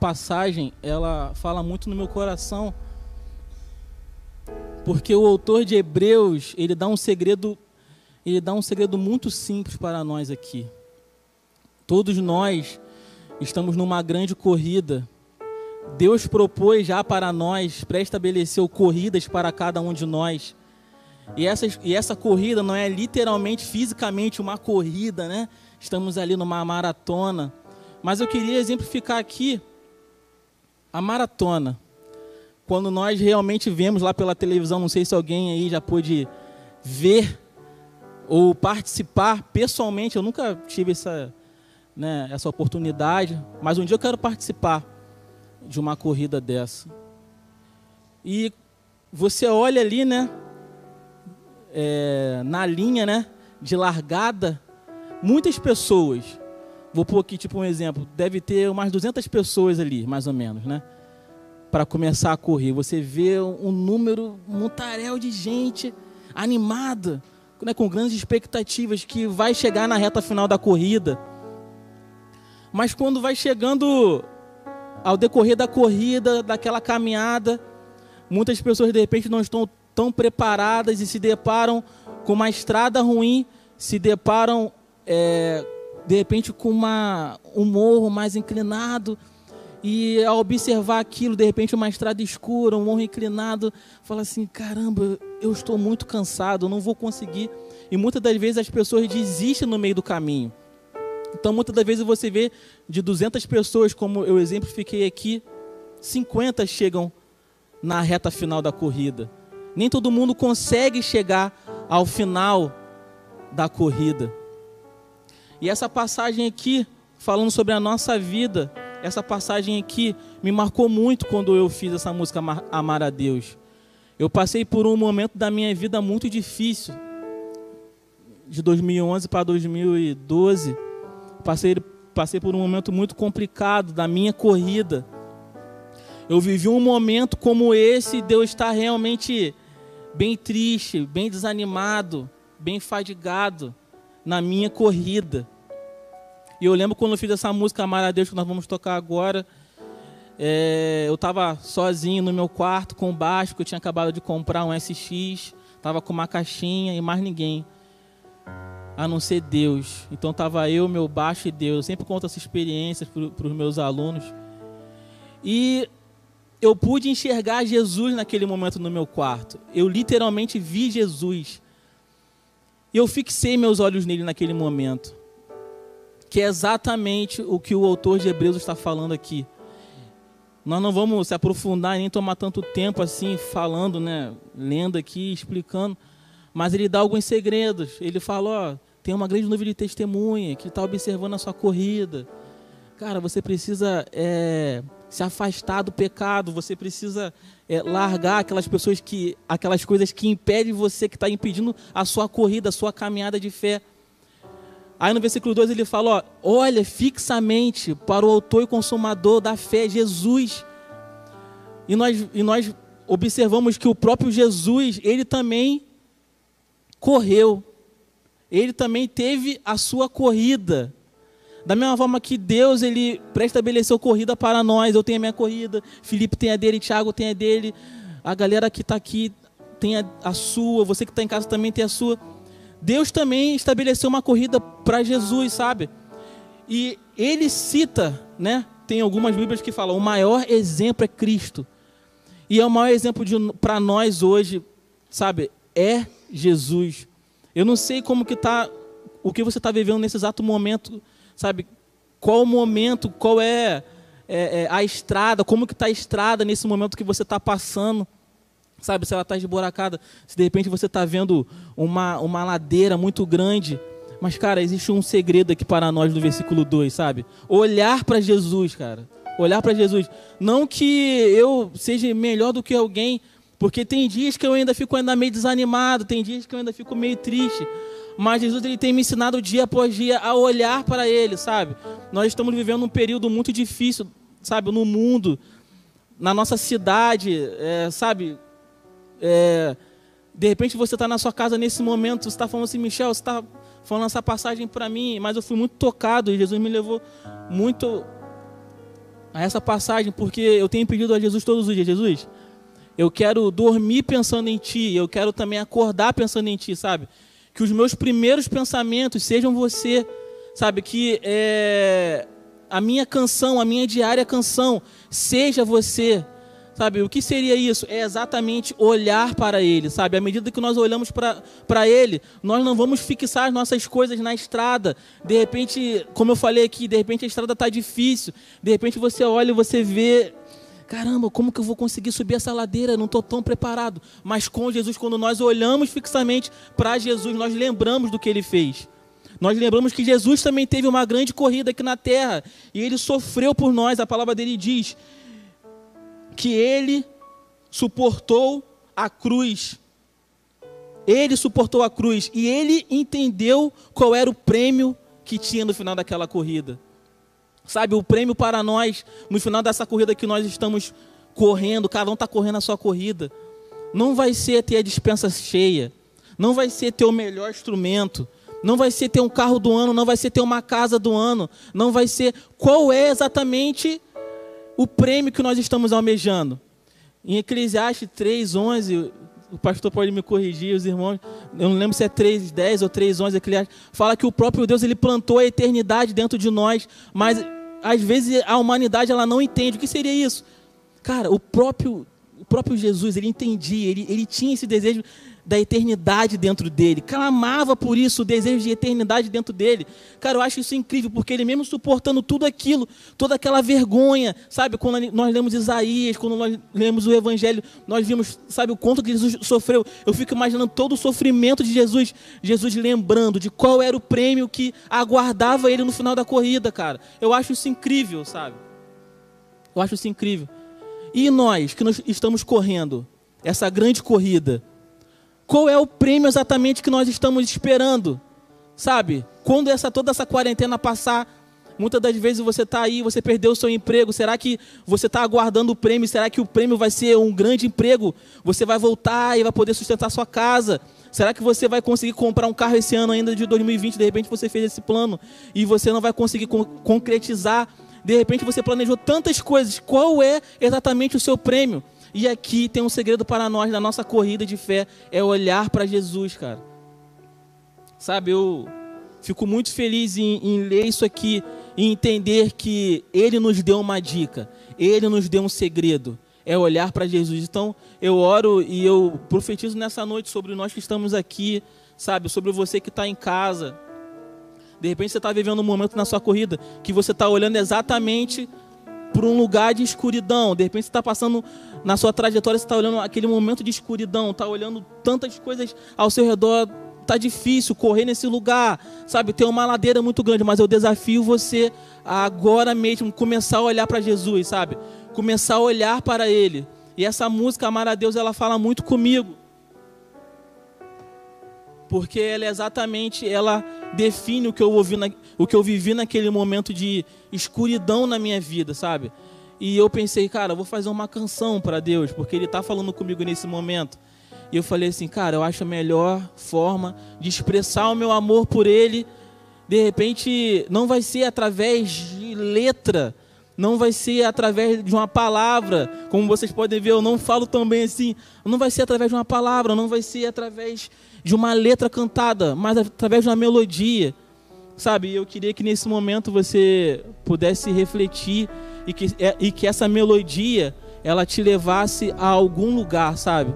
passagem, ela fala muito no meu coração, porque o autor de Hebreus, ele dá um segredo muito simples para nós aqui. Todos nós estamos numa grande corrida. Deus propôs já para nós, pré-estabeleceu corridas para cada um de nós. E essa corrida não é literalmente, fisicamente uma corrida, né? Estamos ali numa maratona. Mas eu queria exemplificar aqui a maratona. Quando nós realmente vemos lá pela televisão, não sei se alguém aí já pôde ver ou participar pessoalmente, eu nunca tive essa oportunidade, mas um dia eu quero participar de uma corrida dessa. E você olha ali, né, na linha, né, de largada, muitas pessoas, vou pôr aqui tipo um exemplo, deve ter umas 200 pessoas ali, mais ou menos, né, para começar a correr. Você vê um número, um montaréu de gente animada, né, com grandes expectativas que vai chegar na reta final da corrida. Mas quando vai chegando ao decorrer da corrida, daquela caminhada, muitas pessoas de repente não estão tão preparadas e se deparam com uma estrada ruim, se deparam de repente com um morro mais inclinado, e ao observar aquilo, de repente uma estrada escura, um morro inclinado, fala assim, caramba, eu estou muito cansado, eu não vou conseguir. E muitas das vezes as pessoas desistem no meio do caminho. Então muitas das vezes você vê de 200 pessoas, como eu exemplifiquei aqui, 50 chegam na reta final da corrida. Nem todo mundo consegue chegar ao final da corrida. E essa passagem aqui, falando sobre a nossa vida, essa passagem aqui me marcou muito quando eu fiz essa música Amar a Deus. Eu passei por um momento da minha vida muito difícil, de 2011 para 2012. Passei por um momento muito complicado da minha corrida. Eu vivi um momento como esse de eu estar realmente bem triste, bem desanimado, bem fadigado na minha corrida. E eu lembro quando eu fiz essa música Amar a Deus, que nós vamos tocar agora, eu estava sozinho no meu quarto com o baixo, que eu tinha acabado de comprar um SX, estava com uma caixinha e mais ninguém, a não ser Deus. Então estava eu, meu baixo e Deus. Eu sempre conto essas experiências para os meus alunos. E eu pude enxergar Jesus naquele momento no meu quarto. Eu literalmente vi Jesus. E eu fixei meus olhos nele naquele momento. Que é exatamente o que o autor de Hebreus está falando aqui. Nós não vamos se aprofundar nem tomar tanto tempo assim falando, né, lendo aqui, explicando, mas ele dá alguns segredos. Ele fala, ó, tem uma grande nuvem de testemunha que está observando a sua corrida. Cara, você precisa se afastar do pecado, você precisa largar aquelas coisas que impedem você, que está impedindo a sua corrida, a sua caminhada de fé. Aí no versículo 2 ele fala, ó, olha fixamente para o autor e consumador da fé, Jesus. E nós observamos que o próprio Jesus, ele também correu. Ele também teve a sua corrida. Da mesma forma que Deus, ele pré-estabeleceu corrida para nós. Eu tenho a minha corrida, Felipe tem a dele, Thiago tem a dele. A galera que está aqui tem a sua, você que está em casa também tem a sua. Deus também estabeleceu uma corrida para Jesus, sabe? E ele cita, né? Tem algumas Bíblias que falam, o maior exemplo é Cristo. E é o maior exemplo para nós hoje, sabe? É Jesus. Eu não sei como que tá, o que você está vivendo nesse exato momento, sabe? Qual o momento, qual é a estrada, como que está a estrada nesse momento que você está passando. Sabe, se ela está esburacada, se de repente você está vendo uma ladeira muito grande. Mas, cara, existe um segredo aqui para nós no versículo 2, sabe? Olhar para Jesus, cara. Olhar para Jesus. Não que eu seja melhor do que alguém, porque tem dias que eu ainda fico meio desanimado, tem dias que eu ainda fico meio triste. Mas Jesus, ele tem me ensinado dia após dia a olhar para Ele, sabe? Nós estamos vivendo um período muito difícil, sabe? No mundo, na nossa cidade, sabe? De repente você está na sua casa nesse momento, você está falando assim, Michel, você está falando essa passagem para mim, mas eu fui muito tocado e Jesus me levou muito a essa passagem, porque eu tenho pedido a Jesus todos os dias: Jesus, eu quero dormir pensando em Ti, eu quero também acordar pensando em Ti, sabe? Que os meus primeiros pensamentos sejam você, sabe? Que a minha canção, a minha diária canção seja você, sabe? O que seria isso? É exatamente olhar para Ele, sabe? À medida que nós olhamos para Ele, nós não vamos fixar as nossas coisas na estrada. De repente, como eu falei aqui, de repente a estrada está difícil, de repente você olha e você vê: caramba, como que eu vou conseguir subir essa ladeira? Eu não estou tão preparado. Mas com Jesus, quando nós olhamos fixamente para Jesus, nós lembramos do que Ele fez. Nós lembramos que Jesus também teve uma grande corrida aqui na terra. E Ele sofreu por nós. A palavra dele diz que Ele suportou a cruz. Ele suportou a cruz. E Ele entendeu qual era o prêmio que tinha no final daquela corrida. Sabe, o prêmio para nós, no final dessa corrida que nós estamos correndo, cada um está correndo a sua corrida, não vai ser ter a despensa cheia, não vai ser ter o melhor instrumento, não vai ser ter um carro do ano, não vai ser ter uma casa do ano, não vai ser... Qual é exatamente o prêmio que nós estamos almejando? Em Eclesiastes 3:11, o pastor pode me corrigir, os irmãos, eu não lembro se é 3:10 ou 3:11, Eclesiastes, fala que o próprio Deus, Ele plantou a eternidade dentro de nós, mas às vezes a humanidade ela não entende. O que seria isso? Cara, o próprio Jesus, Ele entendia, ele tinha esse desejo da eternidade dentro dele, clamava por isso, o desejo de eternidade dentro dele. Cara, eu acho isso incrível, porque ele mesmo suportando tudo aquilo, toda aquela vergonha, sabe, quando nós lemos Isaías, quando nós lemos o Evangelho, nós vimos, sabe, o quanto que Jesus sofreu. Eu fico imaginando todo o sofrimento de Jesus, Jesus lembrando de qual era o prêmio que aguardava ele no final da corrida, cara. Eu acho isso incrível, sabe? Eu acho isso incrível. E nós, que nós estamos correndo essa grande corrida, qual é o prêmio exatamente que nós estamos esperando? Sabe? Quando toda essa quarentena passar, muitas das vezes você está aí, você perdeu o seu emprego. Será que você está aguardando o prêmio? Será que o prêmio vai ser um grande emprego? Você vai voltar e vai poder sustentar sua casa? Será que você vai conseguir comprar um carro esse ano ainda de 2020? De repente você fez esse plano e você não vai conseguir concretizar. De repente você planejou tantas coisas. Qual é exatamente o seu prêmio? E aqui tem um segredo para nós, na nossa corrida de fé, é olhar para Jesus, cara. Sabe, eu fico muito feliz em ler isso aqui e entender que Ele nos deu uma dica, Ele nos deu um segredo, é olhar para Jesus. Então, eu oro e eu profetizo nessa noite sobre nós que estamos aqui, sabe, sobre você que está em casa. De repente você está vivendo um momento na sua corrida que você está olhando exatamente por um lugar de escuridão. De repente você está passando na sua trajetória, você está olhando aquele momento de escuridão, está olhando tantas coisas ao seu redor, está difícil correr nesse lugar, sabe? Tem uma ladeira muito grande, mas eu desafio você a agora mesmo começar a olhar para Jesus, sabe? Começar a olhar para Ele. E essa música, Amar a Deus, ela fala muito comigo, porque ela exatamente, ela define o que eu vivi naquele momento de escuridão na minha vida, sabe? E eu pensei, cara, eu vou fazer uma canção para Deus, porque Ele está falando comigo nesse momento. E eu falei assim, cara, eu acho a melhor forma de expressar o meu amor por Ele, de repente, não vai ser através de letra, não vai ser através de uma palavra, como vocês podem ver, eu não falo tão bem assim, não vai ser através de uma palavra, não vai ser através de uma letra cantada, mas através de uma melodia, sabe? Eu queria que nesse momento você pudesse refletir e que essa melodia, ela te levasse a algum lugar, sabe?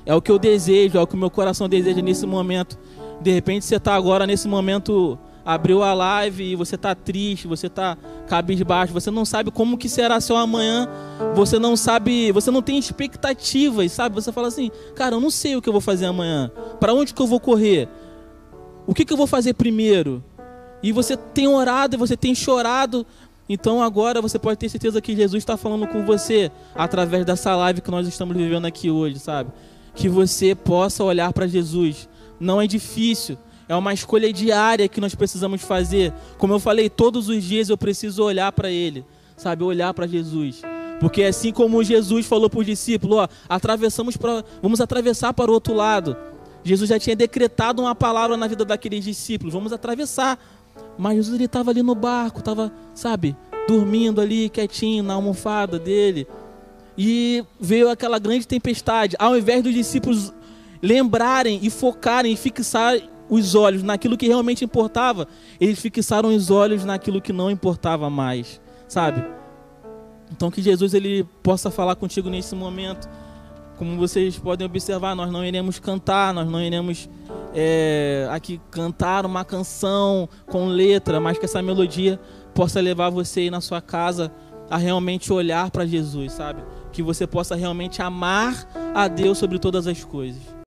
É o que eu desejo, é o que o meu coração deseja nesse momento. De repente você está agora nesse momento, abriu a live e você está triste, você está cabisbaixo, você não sabe como que será seu amanhã, você não sabe, você não tem expectativas, sabe? Você fala assim, cara, eu não sei o que eu vou fazer amanhã, para onde que eu vou correr, o que eu vou fazer primeiro? E você tem orado e você tem chorado. Então agora você pode ter certeza que Jesus está falando com você através dessa live que nós estamos vivendo aqui hoje, sabe? Que você possa olhar para Jesus. Não é difícil, é uma escolha diária que nós precisamos fazer. Como eu falei, todos os dias eu preciso olhar para Ele, sabe? Olhar para Jesus. Porque assim como Jesus falou para os discípulos, ó, vamos atravessar para o outro lado. Jesus já tinha decretado uma palavra na vida daqueles discípulos, vamos atravessar. Mas Jesus, ele estava ali no barco, estava, sabe, dormindo ali quietinho na almofada dele. E veio aquela grande tempestade. Ao invés dos discípulos lembrarem e focarem e fixar os olhos naquilo que realmente importava, eles fixaram os olhos naquilo que não importava mais, sabe? Então que Jesus ele possa falar contigo nesse momento. Como vocês podem observar, nós não iremos cantar, nós não iremos aqui cantar uma canção com letra, mas que essa melodia possa levar você aí na sua casa a realmente olhar para Jesus, sabe? Que você possa realmente amar a Deus sobre todas as coisas.